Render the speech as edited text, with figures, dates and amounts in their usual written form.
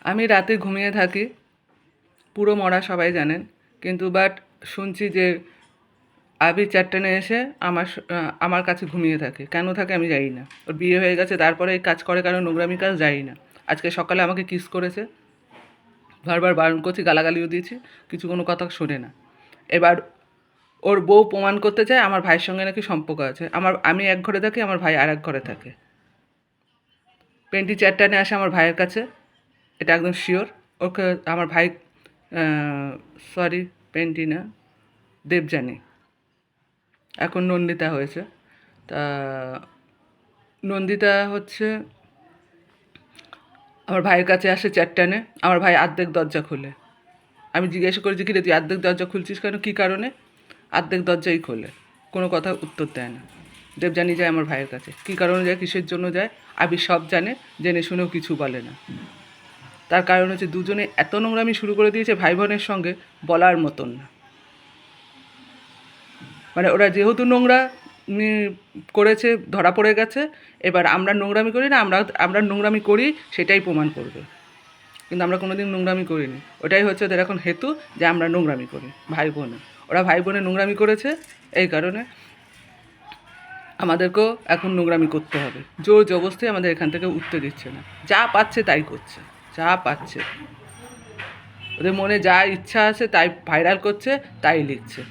আমি রাতে ঘুমিয়ে থাকি, পুরো মরা সবাই জানেন, কিন্তু বাট শুনছি যে আবি চ্যাটটানে এসে আমার কাছে ঘুমিয়ে থাকে। কেন থাকে আমি জানি না। ওর বিয়ে হয়ে গেছে, তারপরে এই কাজ করে, কারণ নোংরামি কাজ জানি না। আজকে সকালে আমাকে কিস করেছে, বারবার বারণ করছি, গালাগালিও দিয়েছি, কিছু কোনো কথা শোনে না। এবার ওর বউ প্রমাণ করতে চায় আমার ভাইয়ের সঙ্গে নাকি সম্পর্ক আছে। আমি এক ঘরে থাকি, আমার ভাই আর এক ঘরে থাকে। পেন্টি চ্যাটটানে আসে আমার ভাইয়ের কাছে, এটা একদম শিওর। ওকে আমার ভাই, সরি পেন্টি না, দেবযানী, এখন নন্দিতা হয়েছে। তা নন্দিতা হচ্ছে আমার ভাইয়ের কাছে আসে চ্যাটটানে, আমার ভাই অর্ধেক দরজা খোলে। আমি জিজ্ঞাসা করেছি, কি রে তুই অর্ধেক দরজা খুলছিস কেন, কী কারণে? অর্ধেক দরজাই খোলে, কোনো কথা উত্তর দেয় না। দেবযানী যায় আমার ভাইয়ের কাছে, কী কারণে যায়, কিসের জন্য যায়, আবি সব জানে, জেনে শুনেও কিছু বলে না। তার কারণ হচ্ছে দুজনে এত নোংরামি শুরু করে দিয়েছে ভাই বোনের সঙ্গে, বলার মতন না। মানে ওরা যেহেতু নোংরা করেছে, ধরা পড়ে গেছে, এবার আমরা নোংরামি করি না, আমরা নোংরামি করি সেটাই প্রমাণ করবে। কিন্তু আমরা কোনো দিন নোংরামি করিনি, ওটাই হচ্ছে ওদের এখন হেতু যে আমরা নোংরামি করি ভাই বোনে। ওরা ভাই বোনে নোংরামি করেছে, এই কারণে আমাদেরকেও এখন নোংরামি করতে হবে। জোর জবরদস্তি আমাদের এখান থেকে উঠতে দিচ্ছে না, যা পাচ্ছে তাই করছে, যা পাচ্ছে। ওদের মনে যা ইচ্ছা আছে তাই ভাইরাল করছে, তাই লিখছে।